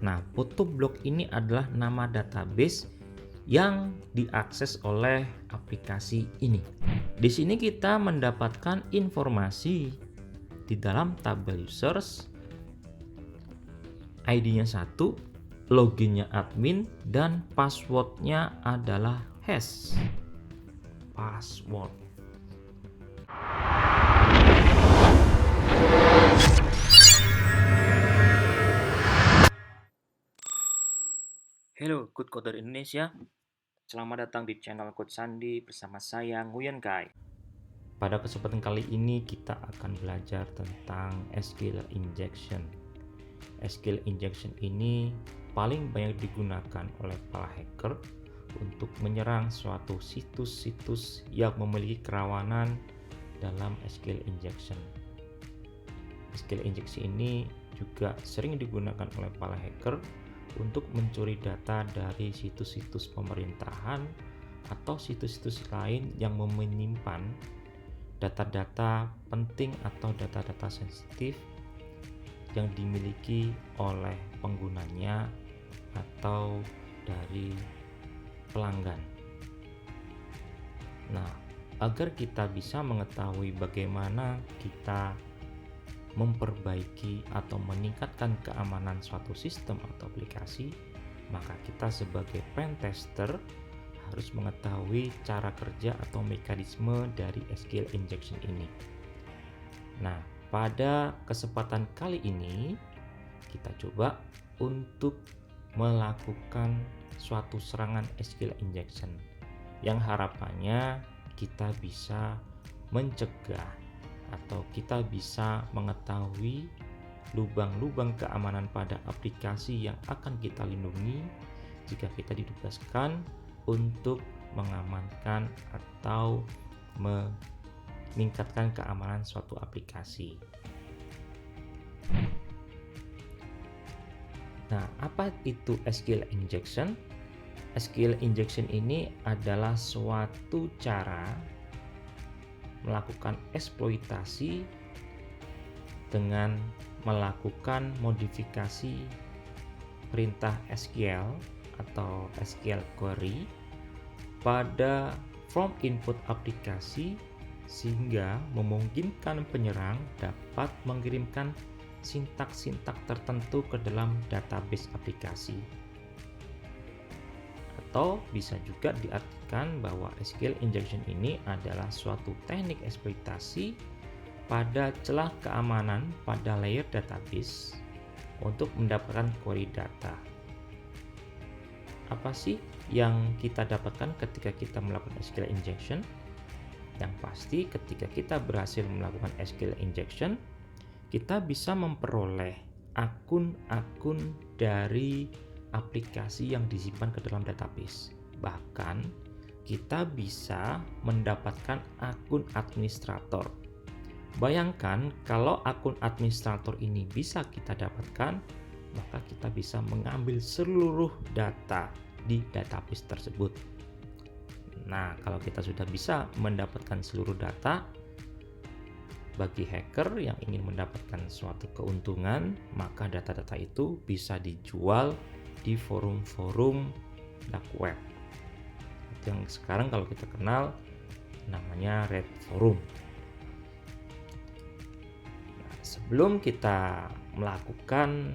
Nah, photoblock ini adalah nama database yang diakses oleh aplikasi ini. Di sini kita mendapatkan informasi di dalam tabel users, ID-nya 1, loginnya admin, dan passwordnya adalah hash. Password. Halo Code Coder Indonesia, selamat datang di channel Code Sandi bersama saya Nguyen Kai. Pada kesempatan kali ini kita akan belajar tentang SQL injection. SQL injection ini paling banyak digunakan oleh para hacker untuk menyerang suatu situs-situs yang memiliki kerawanan dalam SQL injection. SQL injection ini juga sering digunakan oleh para hacker untuk mencuri data dari situs-situs pemerintahan atau situs-situs lain yang menyimpan data-data penting atau data-data sensitif yang dimiliki oleh penggunanya atau dari pelanggan. Nah, agar kita bisa mengetahui bagaimana kita memperbaiki atau meningkatkan keamanan suatu sistem atau aplikasi, maka kita sebagai pentester harus mengetahui cara kerja atau mekanisme dari SQL injection ini. Nah, pada kesempatan kali ini kita coba untuk melakukan suatu serangan SQL injection yang harapannya kita bisa mencegah atau kita bisa mengetahui lubang-lubang keamanan pada aplikasi yang akan kita lindungi jika kita ditugaskan untuk mengamankan atau meningkatkan keamanan suatu aplikasi. Nah, apa itu SQL injection? SQL injection ini adalah suatu cara melakukan eksploitasi dengan melakukan modifikasi perintah SQL atau SQL query pada form input aplikasi sehingga memungkinkan penyerang dapat mengirimkan sintak-sintak tertentu ke dalam database aplikasi. Atau bisa juga diartikan bahwa SQL injection ini adalah suatu teknik eksploitasi pada celah keamanan pada layer database untuk mendapatkan query data. Apa sih yang kita dapatkan ketika kita melakukan SQL injection? Yang pasti ketika kita berhasil melakukan SQL injection, kita bisa memperoleh akun-akun dari aplikasi yang disimpan ke dalam database. Bahkan kita bisa mendapatkan akun administrator. Bayangkan kalau akun administrator ini bisa kita dapatkan, maka kita bisa mengambil seluruh data di database tersebut. Nah, kalau kita sudah bisa mendapatkan seluruh data, bagi hacker yang ingin mendapatkan suatu keuntungan, maka data-data itu bisa dijual di forum-forum dark web yang sekarang kalau kita kenal namanya Red Forum. Nah, sebelum kita melakukan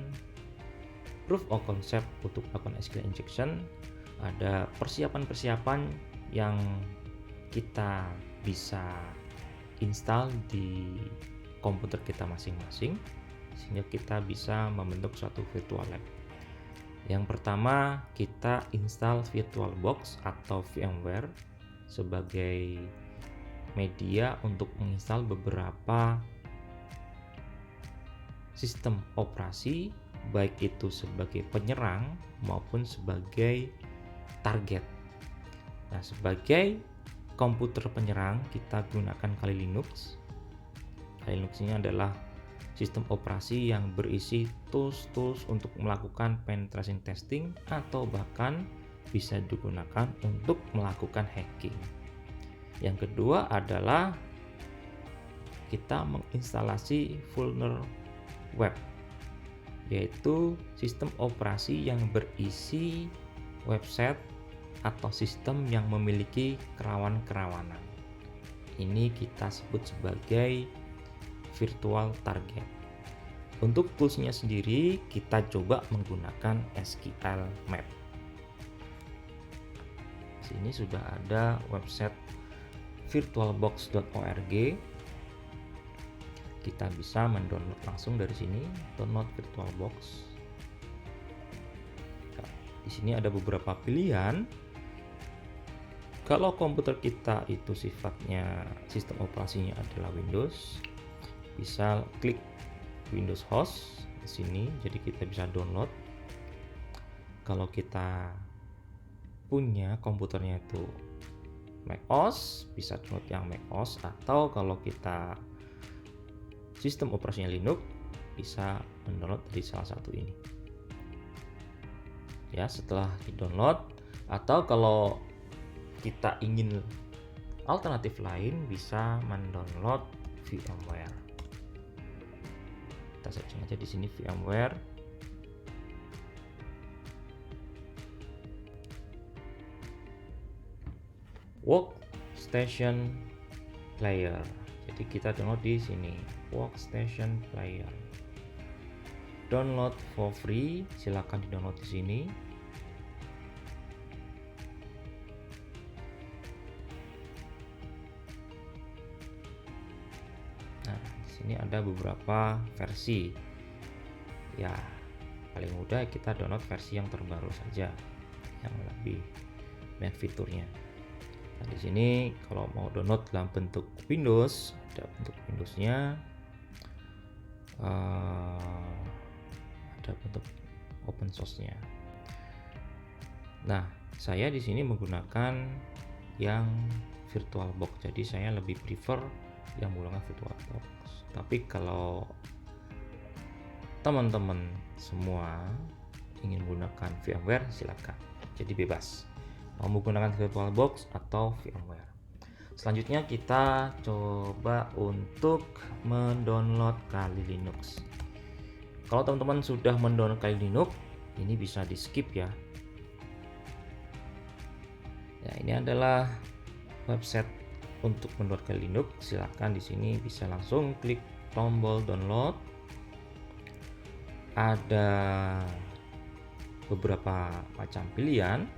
proof of concept untuk melakukan SQL injection, ada persiapan-persiapan yang kita bisa install di komputer kita masing-masing sehingga kita bisa membentuk suatu virtual lab. Yang pertama, kita install VirtualBox atau VMware sebagai media untuk menginstal beberapa sistem operasi, baik itu sebagai penyerang maupun sebagai target. Nah, sebagai komputer penyerang kita gunakan Kali Linux. Kali Linux ini adalah sistem operasi yang berisi tools-tools untuk melakukan penetration testing atau bahkan bisa digunakan untuk melakukan hacking. Yang kedua adalah kita menginstalasi Vulner Web yaitu sistem operasi yang berisi website atau sistem yang memiliki kerawanan-kerawanan. Ini kita sebut sebagai virtual target. Untuk toolsnya sendiri, kita coba menggunakan SQL Map. Sini sudah ada website virtualbox.org. Kita bisa mendownload langsung dari sini, download VirtualBox. Di sini ada beberapa pilihan. Kalau komputer kita itu sifatnya sistem operasinya adalah Windows, bisa klik Windows Host di sini, jadi kita bisa download. Kalau kita punya komputernya itu macOS, bisa download yang macOS, atau kalau kita sistem operasinya Linux, bisa mendownload dari salah satu ini. Ya, setelah di-download, atau kalau kita ingin alternatif lain, bisa mendownload VMware. Kita searching aja di sini VMware. Workstation Player. Jadi kita download di sini, Workstation Player. Download for free, silakan di-download di sini. Nah, di sini ada beberapa versi. Ya, paling mudah kita download versi yang terbaru saja, yang lebih banyak fiturnya. Nah, di sini kalau mau download dalam bentuk Windows, ada bentuk Windowsnya, ada bentuk open source-nya. Nah, saya di sini menggunakan yang VirtualBox, jadi saya lebih prefer yang menggunakan VirtualBox. Tapi kalau teman-teman semua ingin menggunakan VMware, silakan. Jadi bebas mau menggunakan VirtualBox atau VMware. Selanjutnya kita coba untuk mendownload Kali Linux. Kalau teman-teman sudah mendownload Kali Linux, ini bisa di skip ya. Ya, ini adalah website untuk mendownload Kali Linux. Silakan di sini bisa langsung klik tombol download. Ada beberapa macam pilihan.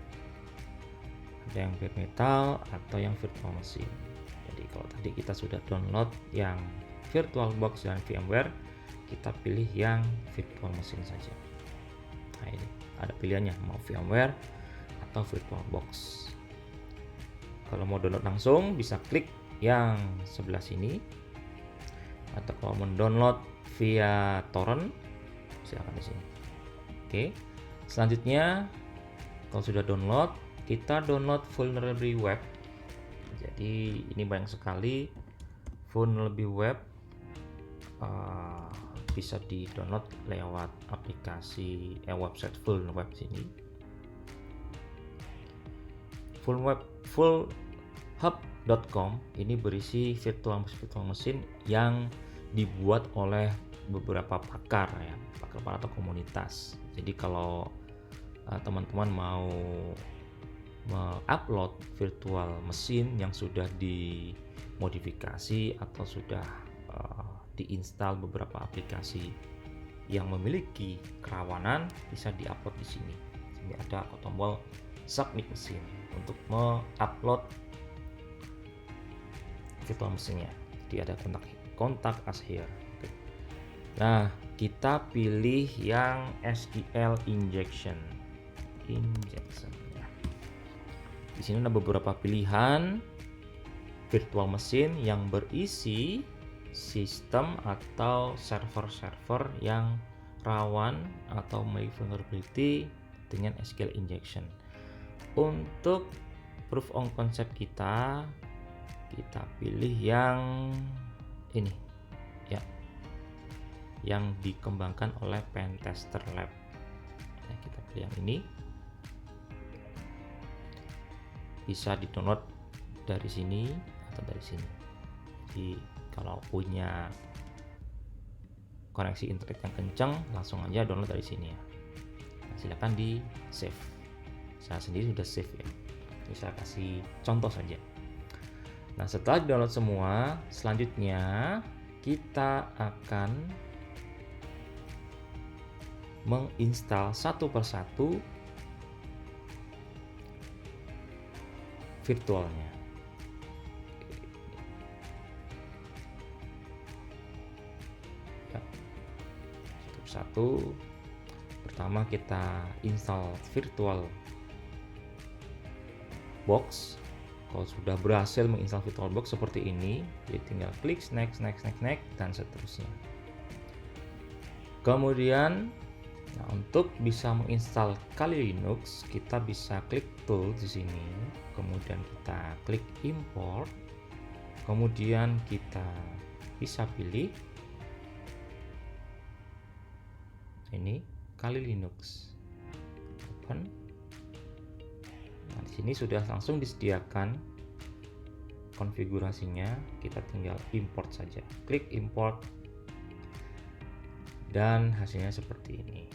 Ada yang bare metal atau yang virtual machine. Jadi kalau tadi kita sudah download yang VirtualBox dan VMware, kita pilih yang virtual machine saja. Nah, ini ada pilihannya, mau VMware atau VirtualBox. Kalau mau download langsung bisa klik yang sebelah sini, atau kalau mendownload via torrent silakan di sini. Oke, selanjutnya kalau sudah download, kita download vulnerability web. Jadi ini banyak sekali vulnerability web, bisa di download lewat aplikasi website vulnerweb sini. Fullhub.com ini berisi virtual machine yang dibuat oleh beberapa pakar ya, pakar atau komunitas. Jadi kalau teman-teman mau mengupload virtual machine yang sudah dimodifikasi atau sudah diinstal beberapa aplikasi yang memiliki kerawanan, bisa diupload di sini. Sini ada tombol submit machine untuk mengupload virtual machine-nya. Jadi ada kontak us here. Oke. Nah, kita pilih yang SQL injection. Di sini ada beberapa pilihan virtual machine yang berisi sistem atau server-server yang rawan atau memiliki vulnerability dengan SQL injection. Untuk proof of concept kita pilih yang ini ya, yang dikembangkan oleh Pentester Lab. Nah, kita pilih yang ini. Bisa di-download dari sini atau dari sini. Jadi kalau punya koneksi internet yang kencang, langsung aja download dari sini ya. Nah, silakan di save. Saya sendiri sudah save ya. Ini saya kasih contoh saja. Nah, setelah download semua, selanjutnya kita akan menginstal satu persatu virtualnya. Ya, satu persatu. Pertama kita install virtual box. Kalau sudah berhasil menginstal VirtualBox seperti ini, jadi tinggal klik next, dan seterusnya. Kemudian, nah, untuk bisa menginstal Kali Linux, kita bisa klik tool di sini, kemudian kita klik import, kemudian kita bisa pilih ini Kali Linux, open. Nah, di sini sudah langsung disediakan konfigurasinya, kita tinggal import saja. Klik import dan hasilnya seperti ini.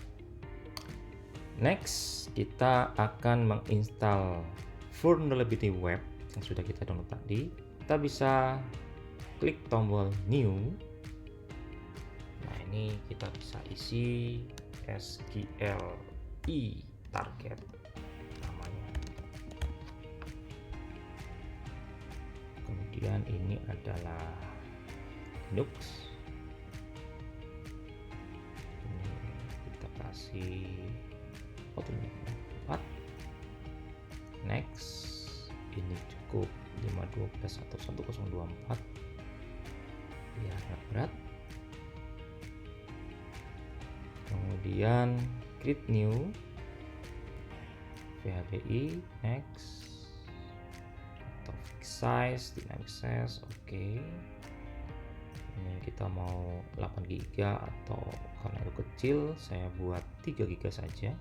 Next, kita akan menginstal Vulnerability Web yang sudah kita download tadi. Kita bisa klik tombol new. Nah, ini kita bisa isi SQLi target namanya. Kemudian ini adalah Linux. Ini kita kasih output 4. Next, ini cukup 512 atau 1024 biar nggak berat. Kemudian create new PHPI, next, atau fix size, dynamic size, oke. Ini kita mau 8 GB atau karena itu kecil saya buat 3 GB saja.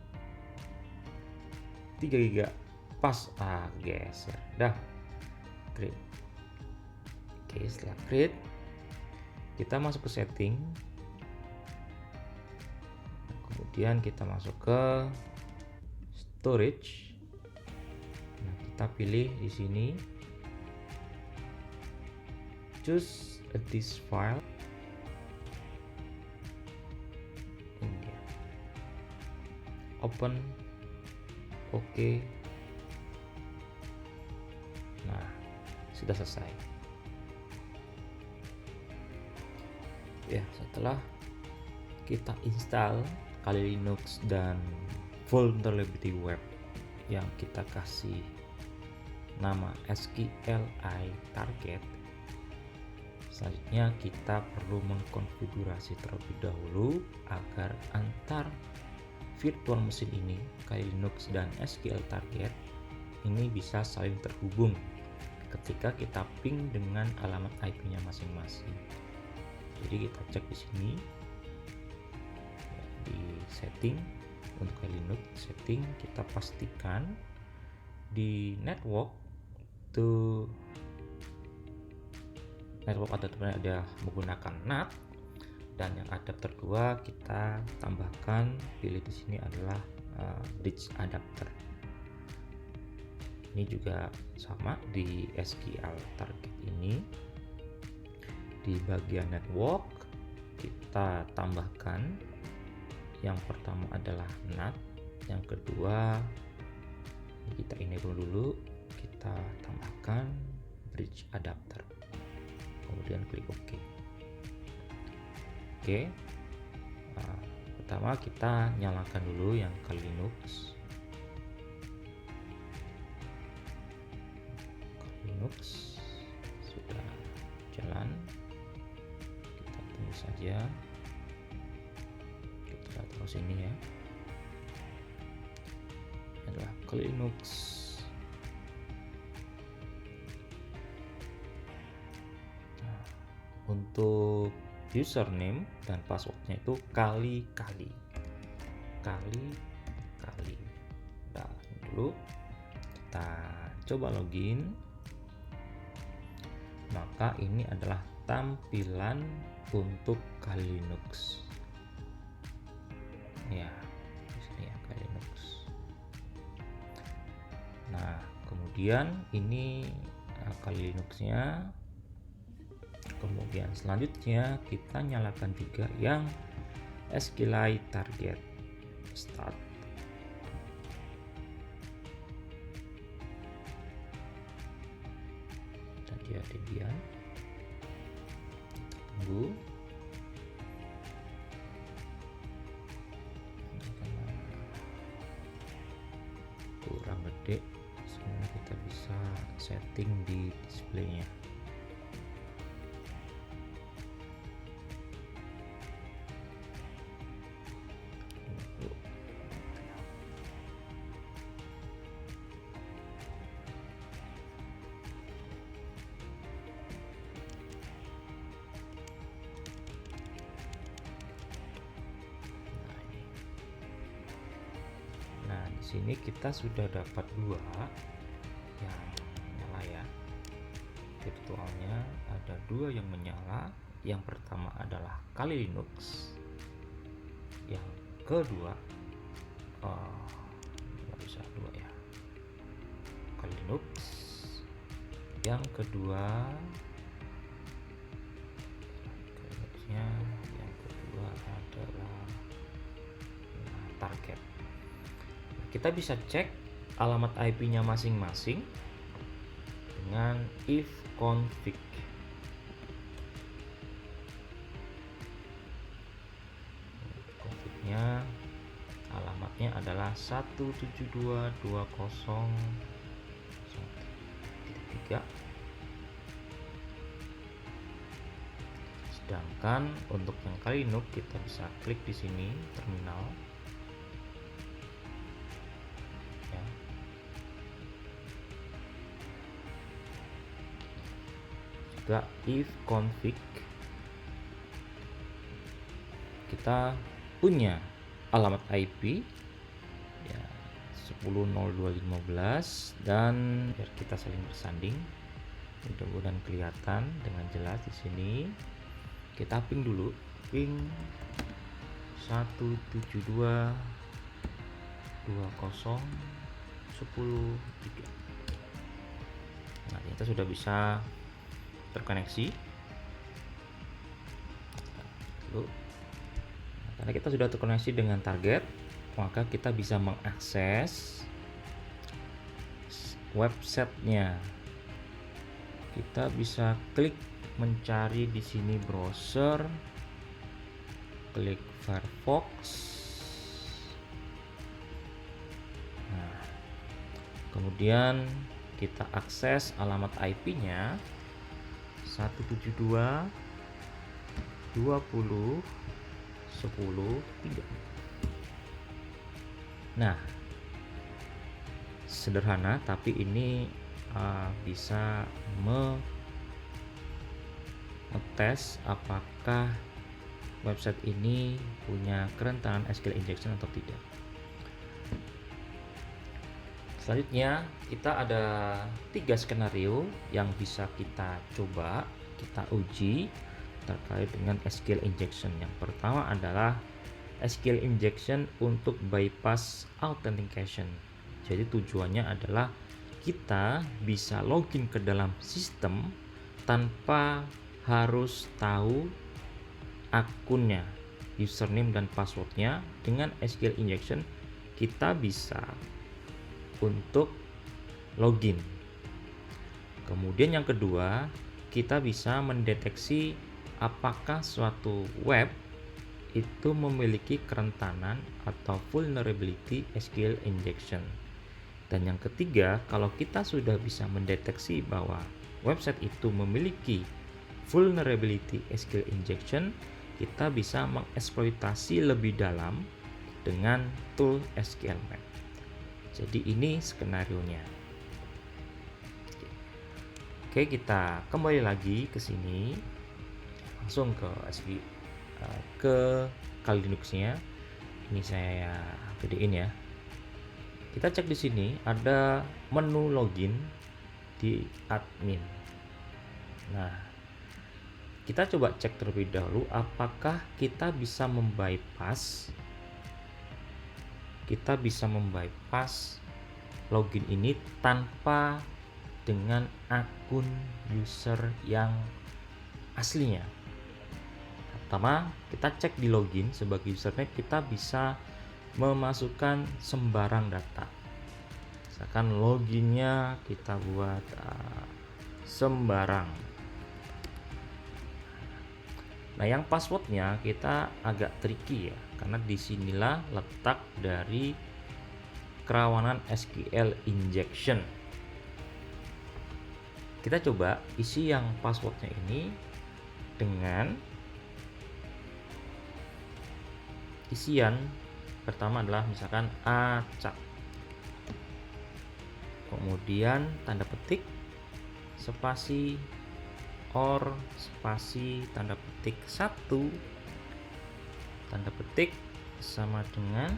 3 GB pas, geser dah. Create. Oke, setelah create kita masuk ke setting, kemudian kita masuk ke storage. Nah, kita pilih di sini choose a disk file. Ini dia. Open. Oke. Nah, sudah selesai. Ya, setelah kita install Kali Linux dan Vulnerability Web yang kita kasih nama SQLi target, selanjutnya kita perlu mengkonfigurasi terlebih dahulu agar antar virtual mesin ini, Kali Linux dan SQL target, ini bisa saling terhubung ketika kita ping dengan alamat IP-nya masing-masing. Jadi kita cek di sini di setting untuk Kali Linux, setting kita pastikan di network adapter ada menggunakan NAT, dan yang adapter 2 kita tambahkan, pilih di sini adalah bridge adapter. Ini juga sama di SQL target ini. Di bagian network kita tambahkan, yang pertama adalah NAT, yang kedua kita enable dulu, kita tambahkan bridge adapter, kemudian klik OK. Oke, nah, pertama kita nyalakan dulu yang Kali Linux. Kali Linux sudah jalan, kita tunggu saja, kita taruh sini ya. Ini adalah Kali Linux. Nah, untuk username dan passwordnya itu kali-kali. Nah, dulu kita coba login. Maka ini adalah tampilan untuk Kali Linux. Nah, kemudian ini Kali Linuxnya. Kemudian selanjutnya kita nyalakan juga yang SQLite target start. Dan dia Debian. Kita tunggu. Kurang gede, sebenarnya kita bisa setting di displaynya. Di sini kita sudah dapat dua yang menyala ya. Virtualnya ada dua yang menyala. Yang pertama adalah Kali Linux. Yang kedua nggak bisa dua ya. Kali Linux. Yang kedua adalah target. Kita bisa cek alamat IP-nya masing-masing dengan if config. Config-nya alamatnya adalah 172.20.1.3. Sedangkan untuk yang Kali Linux kita bisa klik di sini terminal. Juga if config, kita punya alamat IP ya 10.02.15 dan biar kita saling bersanding mudah-mudahan kelihatan dengan jelas di sini. Kita ping dulu, ping 172.20.10.3. Nah, kita sudah bisa terkoneksi. Karena kita sudah terkoneksi dengan target, maka kita bisa mengakses websitenya. Kita bisa klik mencari di sini browser, klik Firefox. Nah, kemudian kita akses alamat IP-nya 172.20.10.3. Nah, sederhana tapi ini bisa ngetes apakah website ini punya kerentanan SQL injection atau tidak. Selanjutnya kita ada 3 skenario yang bisa kita coba, kita uji terkait dengan SQL injection. Yang pertama adalah SQL injection untuk bypass authentication. Jadi tujuannya adalah kita bisa login ke dalam sistem tanpa harus tahu akunnya, username dan passwordnya. Dengan SQL injection kita bisa untuk login. Kemudian yang kedua, kita bisa mendeteksi apakah suatu web itu memiliki kerentanan atau vulnerability SQL injection. Dan yang ketiga, kalau kita sudah bisa mendeteksi bahwa website itu memiliki vulnerability SQL injection, kita bisa mengeksploitasi lebih dalam dengan tool SQL Map. Jadi ini skenarionya. Oke, kita kembali lagi ke sini, langsung ke Kali Linuxnya. Ini saya gedein ya. Kita cek di sini ada menu login di admin. Nah, kita coba cek terlebih dahulu apakah kita bisa membypass login ini tanpa dengan akun user yang aslinya. Pertama, kita cek di login sebagai username, kita bisa memasukkan sembarang data. Misalkan loginnya kita buat sembarang. Nah, yang passwordnya kita agak tricky ya, karena disinilah letak dari kerawanan SQL injection. Kita coba isi yang passwordnya ini dengan isian pertama adalah misalkan acak, kemudian tanda petik spasi or spasi tanda petik 1 tanda petik sama dengan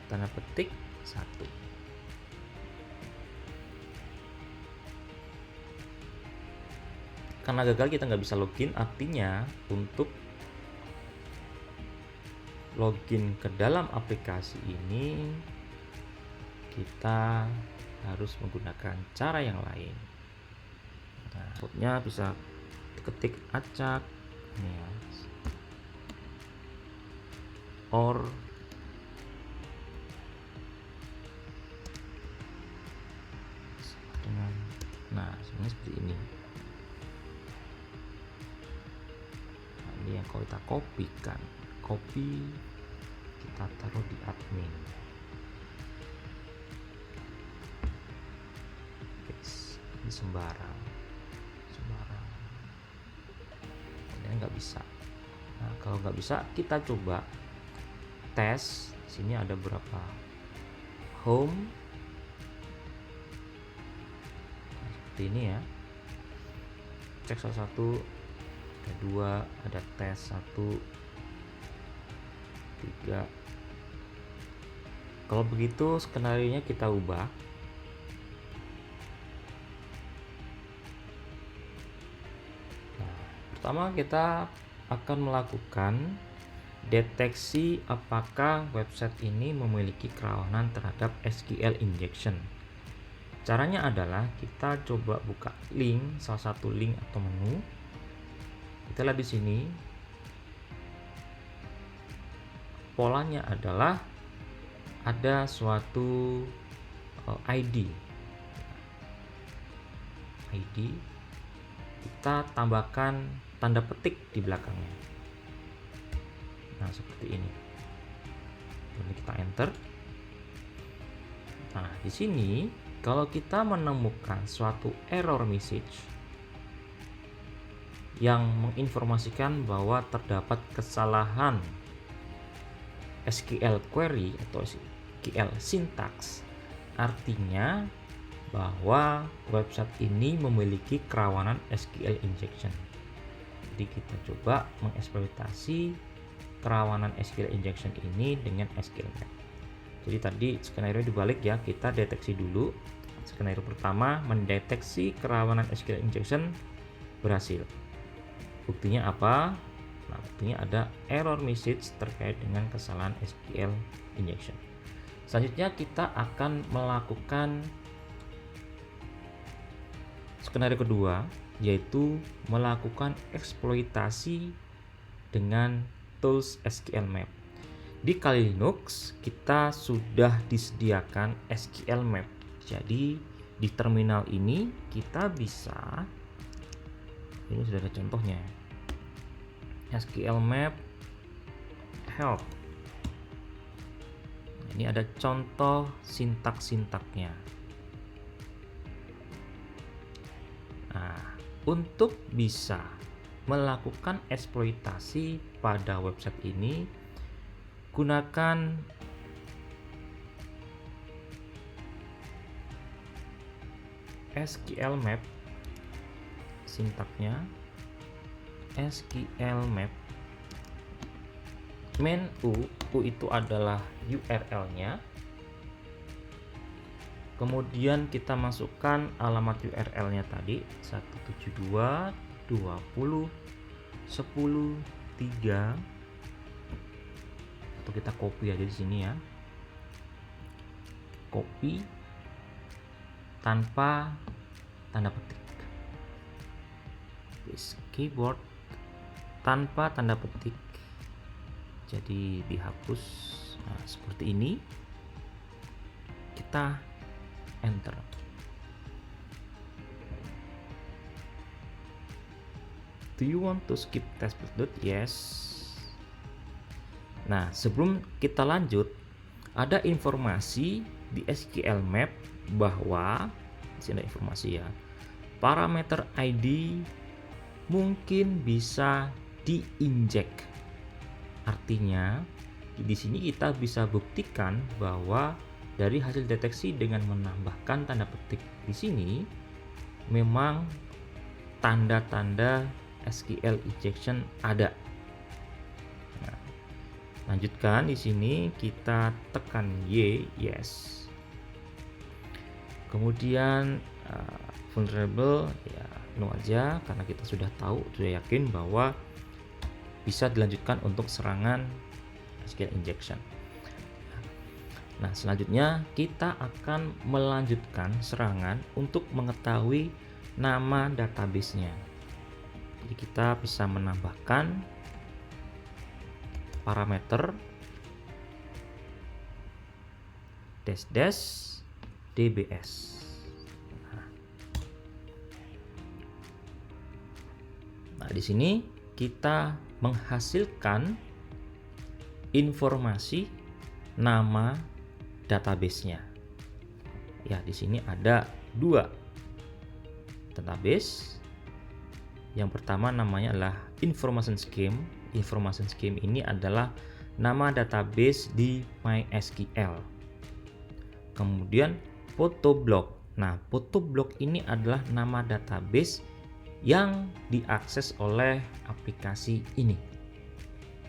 tanda petik 1. Karena gagal kita nggak bisa login, artinya untuk login ke dalam aplikasi ini kita harus menggunakan cara yang lain. Nah, outputnya bisa ketik acak ini ya, or dengan, nah sebenarnya seperti ini. Nah, ini yang kalau kita kopikan, copy kita taruh di admin. Ini sembarang ini nggak bisa. Nah, kalau nggak bisa kita coba tes. Sini ada berapa home, nah, seperti ini ya, cek salah satu, ada 2, ada tes 1, 3. Kalau begitu skenario nya kita ubah. Nah, pertama kita akan melakukan deteksi apakah website ini memiliki kerawanan terhadap SQL injection. Caranya adalah kita coba buka link, salah satu link atau menu. Kita lihat di sini polanya adalah ada suatu ID, kita tambahkan tanda petik di belakangnya. Nah, seperti ini. Ini kita enter. Nah, di sini kalau kita menemukan suatu error message yang menginformasikan bahwa terdapat kesalahan SQL query atau SQL syntax, artinya bahwa website ini memiliki kerawanan SQL injection. Jadi kita coba mengeksploitasi kerawanan SQL injection ini dengan SQL map. Jadi tadi skenario dibalik ya, kita deteksi dulu. Skenario pertama mendeteksi kerawanan SQL injection berhasil. Buktinya apa? Nah, buktinya ada error message terkait dengan kesalahan SQL injection. Selanjutnya kita akan melakukan skenario kedua, yaitu melakukan eksploitasi dengan tools SQL map. Di Kali Linux kita sudah disediakan SQL map. Jadi di terminal ini kita bisa, ini sudah ada contohnya, SQL map help. Ini ada contoh sintak-sintaknya. Nah, untuk bisa melakukan eksploitasi pada website ini, gunakan SQL map. Sintaknya SQL map main u itu adalah URL-nya. Kemudian kita masukkan alamat URL-nya tadi 172.20.10.3, atau kita copy aja di sini ya. Copy tanpa tanda petik. This keyboard tanpa tanda petik, jadi dihapus. Nah, seperti ini. Kita enter. Do you want to skip test playload? Yes. Nah, sebelum kita lanjut, ada informasi di SQL Map bahwa di sini ada informasi ya. Parameter ID mungkin bisa diinjek. Artinya, di sini kita bisa buktikan bahwa dari hasil deteksi dengan menambahkan tanda petik di sini memang tanda-tanda SQL injection ada. Nah, lanjutkan di sini kita tekan Y, yes. Kemudian vulnerable ya no aja, karena kita sudah tahu, sudah yakin bahwa bisa dilanjutkan untuk serangan SQL injection. Nah, selanjutnya kita akan melanjutkan serangan untuk mengetahui nama database-nya. Jadi kita bisa menambahkan parameter --dbs. Nah, di sini kita menghasilkan informasi nama database-nya. Ya, di sini ada 2 database. Yang pertama namanya adalah information scheme. Information scheme ini adalah nama database di MySQL. Kemudian photoblock. Nah, photoblock ini adalah nama database yang diakses oleh aplikasi ini.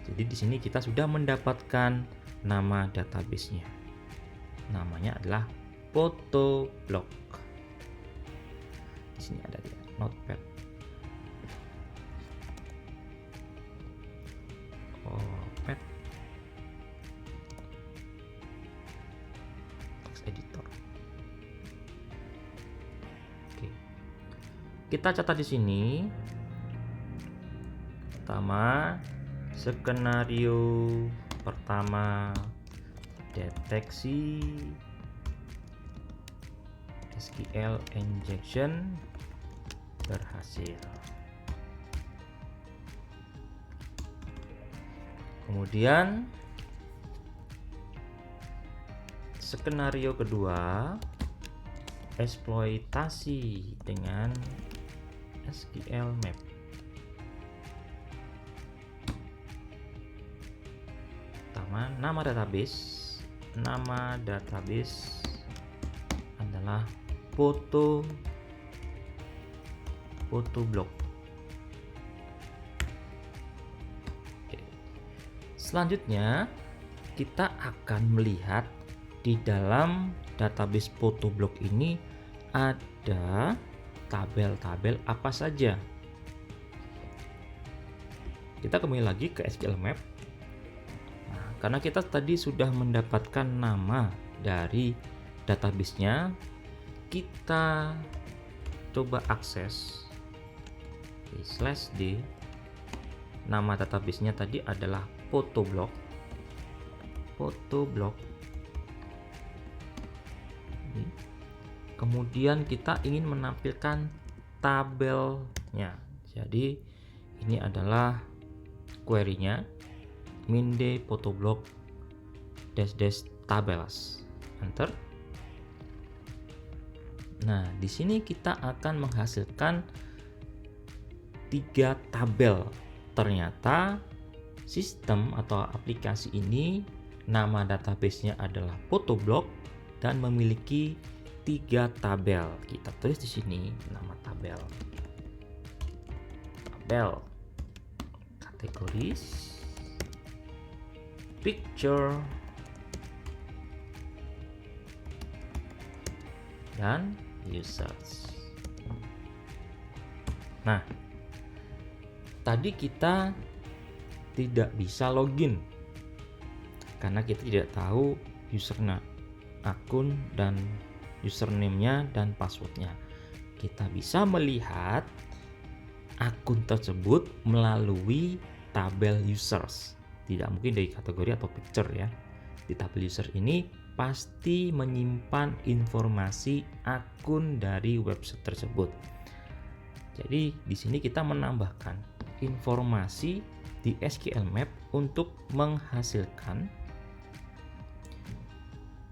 Jadi di sini kita sudah mendapatkan nama database-nya. Namanya adalah photoblock. Di sini ada dia, notepad. Pad. Text editor. Oke. Kita catat di sini. Pertama, skenario pertama deteksi SQL injection berhasil. Kemudian skenario kedua, eksploitasi dengan SQL Map. Pertama, nama database adalah photoblock. Selanjutnya kita akan melihat di dalam database photoblock ini ada tabel-tabel apa saja. Kita kembali lagi ke SQL Map. Nah, karena kita tadi sudah mendapatkan nama dari database-nya, kita coba akses /d. Nama database-nya tadi adalah photoblock. Kemudian kita ingin menampilkan tabelnya. Jadi ini adalah query-nya, min_d photoblock --tables. Enter. Nah, di sini kita akan menghasilkan 3 tabel. Ternyata sistem atau aplikasi ini nama database-nya adalah photoblock dan memiliki 3 tabel. Kita tulis di sini nama tabel. Kategoris, picture, dan users. Nah, tadi kita tidak bisa login karena kita tidak tahu user akun dan username-nya dan password-nya. Kita bisa melihat akun tersebut melalui tabel users. Tidak mungkin dari kategori atau picture ya. Di tabel user ini pasti menyimpan informasi akun dari website tersebut. Jadi di sini kita menambahkan informasi di SQL Map untuk menghasilkan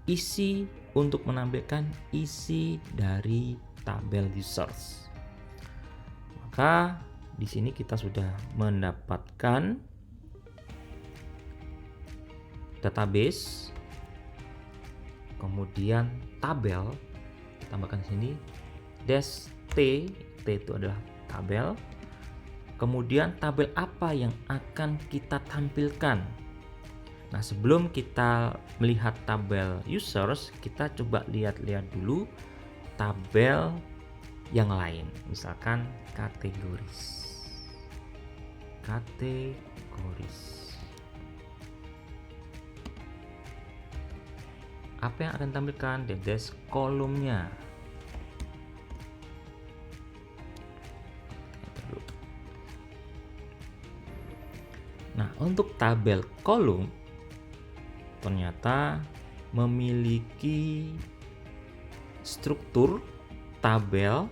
isi untuk menampilkan isi dari tabel users. Maka di sini kita sudah mendapatkan database, kemudian tabel, tambahkan di sini dash t itu adalah tabel. Kemudian tabel apa yang akan kita tampilkan. Nah, sebelum kita melihat tabel users, kita coba lihat-lihat dulu tabel yang lain, misalkan kategoris. Apa yang akan ditampilkan? Dash kolomnya. Nah, untuk tabel kolom ternyata memiliki struktur tabel,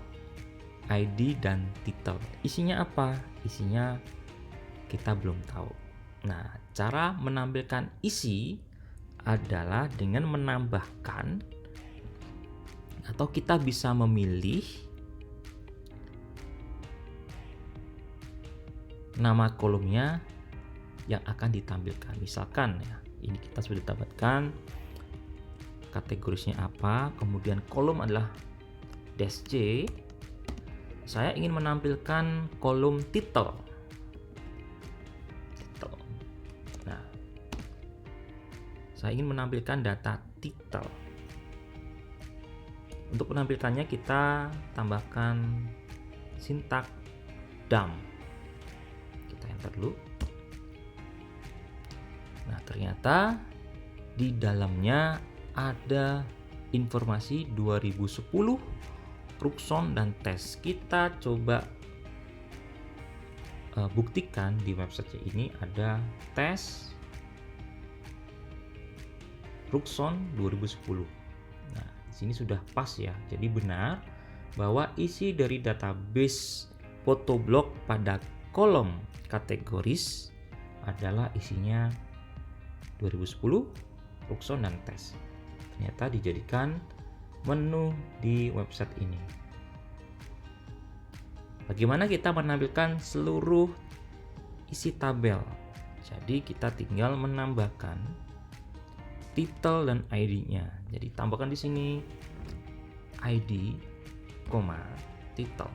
ID, dan title. Isinya apa? Isinya kita belum tahu. Nah, cara menampilkan isi adalah dengan menambahkan, atau kita bisa memilih nama kolomnya yang akan ditampilkan. Misalkan ya, ini kita sudah dapatkan kategorisnya apa, kemudian kolom adalah dash C. Saya ingin menampilkan kolom title. Nah, saya ingin menampilkan data title. Untuk menampilkannya kita tambahkan sintak dump. Kita enter dulu. Nah, ternyata di dalamnya ada informasi 2010, Rukson, dan tes. Kita coba buktikan di website ini ada tes Rukson 2010. Nah, di sini sudah pas ya. Jadi benar bahwa isi dari database Photoblock pada kolom kategoris adalah isinya 2010, Rukson, dan tes. Ternyata dijadikan menu di website ini. Bagaimana kita menampilkan seluruh isi tabel? Jadi kita tinggal menambahkan title dan ID-nya. Jadi tambahkan di sini ID, title.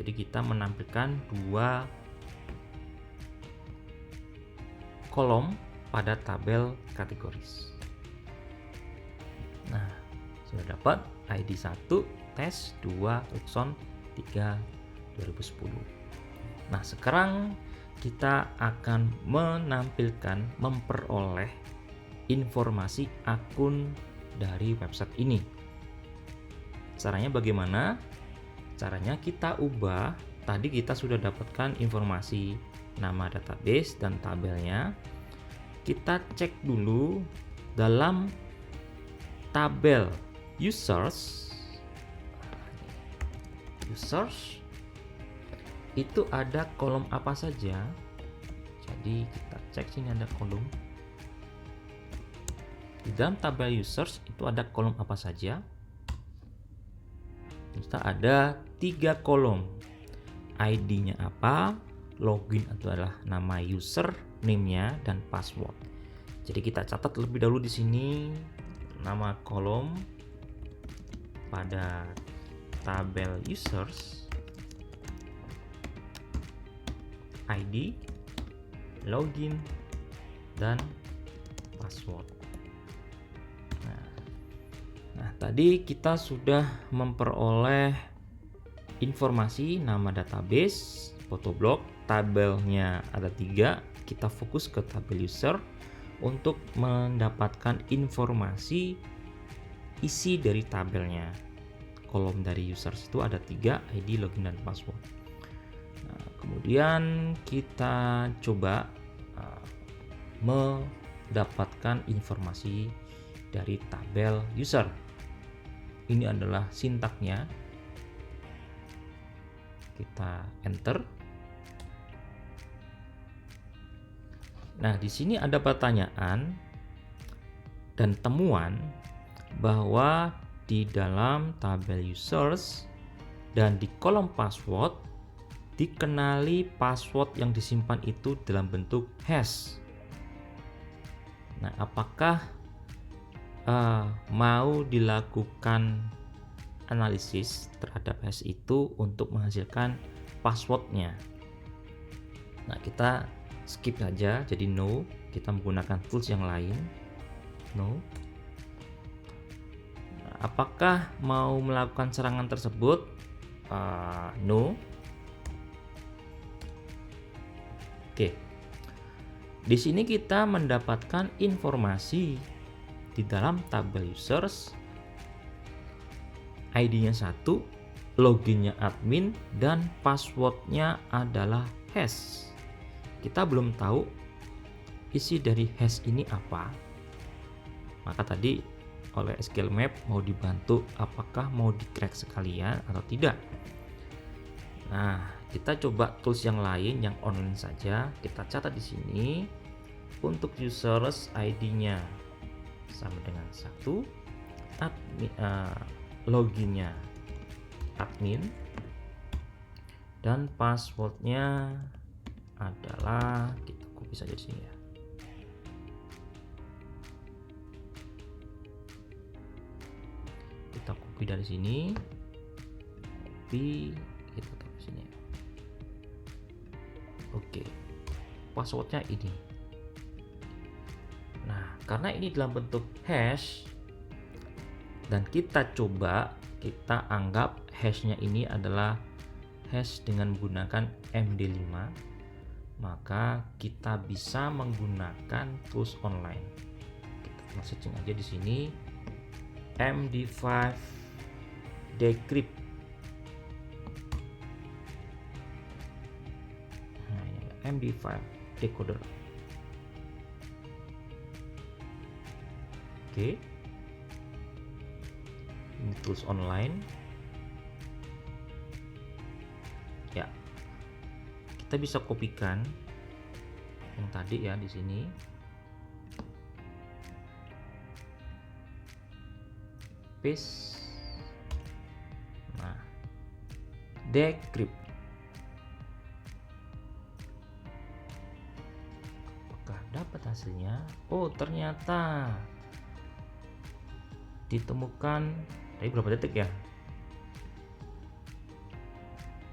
Jadi kita menampilkan dua kolom pada tabel kategoris. Nah, sudah dapat ID 1, tes 2, Rukson 3, 2010. Nah, sekarang kita akan memperoleh informasi akun dari website ini. Caranya bagaimana? Caranya kita ubah, tadi kita sudah dapatkan informasi nama database dan tabelnya. Kita cek dulu dalam tabel users itu ada kolom apa saja. Jadi kita cek sini ada kolom. Di dalam tabel users itu ada kolom apa saja? Kita ada 3 kolom. ID-nya apa? Login adalah nama user, name-nya, dan password. Jadi kita catat lebih dahulu di sini nama kolom pada tabel users, ID, login, dan password. Nah, tadi kita sudah memperoleh informasi nama database Photoblock, tabelnya ada 3. Kita fokus ke tabel user untuk mendapatkan informasi isi dari tabelnya. Kolom dari users itu ada 3, ID, login, dan password. Nah, kemudian kita coba mendapatkan informasi dari tabel user. Ini adalah sintaknya. Kita enter. Nah, di sini ada pertanyaan dan temuan bahwa di dalam tabel users dan di kolom password dikenali password yang disimpan itu dalam bentuk hash. Nah, apakah mau dilakukan analisis terhadap hash itu untuk menghasilkan passwordnya? Nah, kita skip saja, jadi no. Kita menggunakan tools yang lain. No. Nah, apakah mau melakukan serangan tersebut? No. Oke. Di sini kita mendapatkan informasi di dalam tabel users, ID-nya 1, loginnya admin, dan passwordnya adalah hash. Kita belum tahu isi dari hash ini apa. Maka tadi oleh SQL Map mau dibantu apakah mau di-crack sekalian atau tidak. Nah, kita coba tools yang lain yang online saja. Kita catat di sini untuk users ID-nya sama dengan 1, admin, loginnya admin, dan passwordnya adalah, kita copy saja di sini ya. Kita copy dari sini, copy, kita taruh di sini. Oke, passwordnya ini. Nah, karena ini dalam bentuk hash dan kita coba, kita anggap hashnya ini adalah hash dengan menggunakan MD5, maka kita bisa menggunakan tools online. Kita searching aja di sini MD5 decrypt. Nah, ini MD5 decoder. Oke. Ini tools online. Ya. Kita bisa kopikan yang tadi ya di sini. Paste. Nah, decrypt. Apakah dapat hasilnya? Oh, ternyata ditemukan tadi berapa detik ya?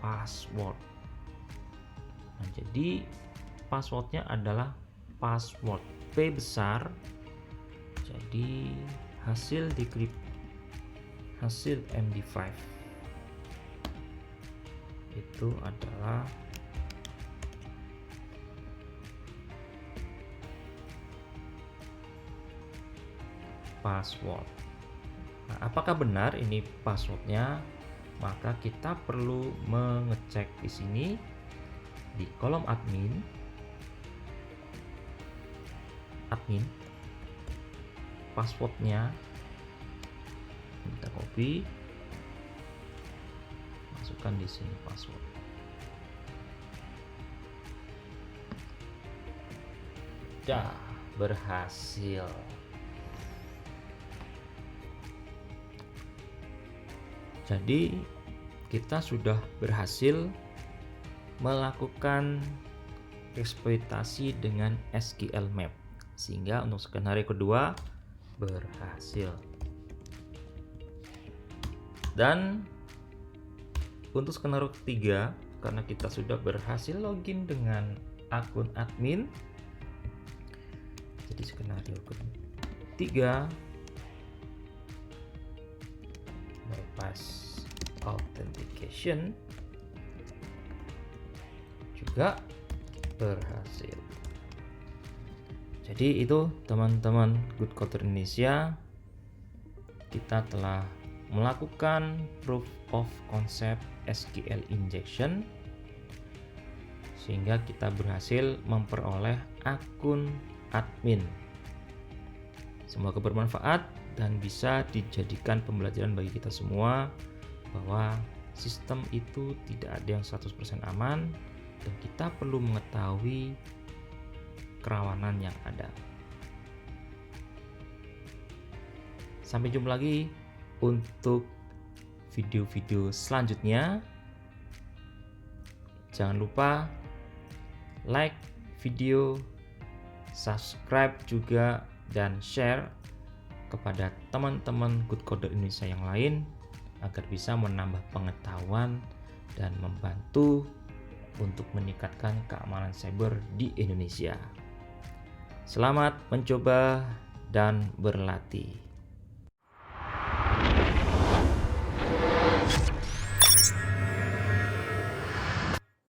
Password. Nah, jadi passwordnya adalah password P besar. Jadi hasil decrypt, hasil MD5 itu adalah password. Nah, apakah benar ini passwordnya? Maka kita perlu mengecek di sini di kolom admin, passwordnya kita copy, masukkan di sini password. Dah berhasil. Jadi kita sudah berhasil melakukan eksploitasi dengan SQL Map, sehingga untuk skenario kedua berhasil. Dan untuk skenario ketiga, karena kita sudah berhasil login dengan akun admin, jadi skenario ketiga bypass authentication juga berhasil. Jadi itu teman-teman Good Coder Indonesia, kita telah melakukan proof of concept SQL injection sehingga kita berhasil memperoleh akun admin. Semoga bermanfaat dan bisa dijadikan pembelajaran bagi kita semua bahwa sistem itu tidak ada yang 100% aman dan kita perlu mengetahui kerawanan yang ada. Sampai jumpa lagi untuk video-video selanjutnya. Jangan lupa like video, subscribe juga, dan share kepada teman-teman Good Coder Indonesia yang lain agar bisa menambah pengetahuan dan membantu untuk meningkatkan keamanan cyber di Indonesia. Selamat mencoba dan berlatih.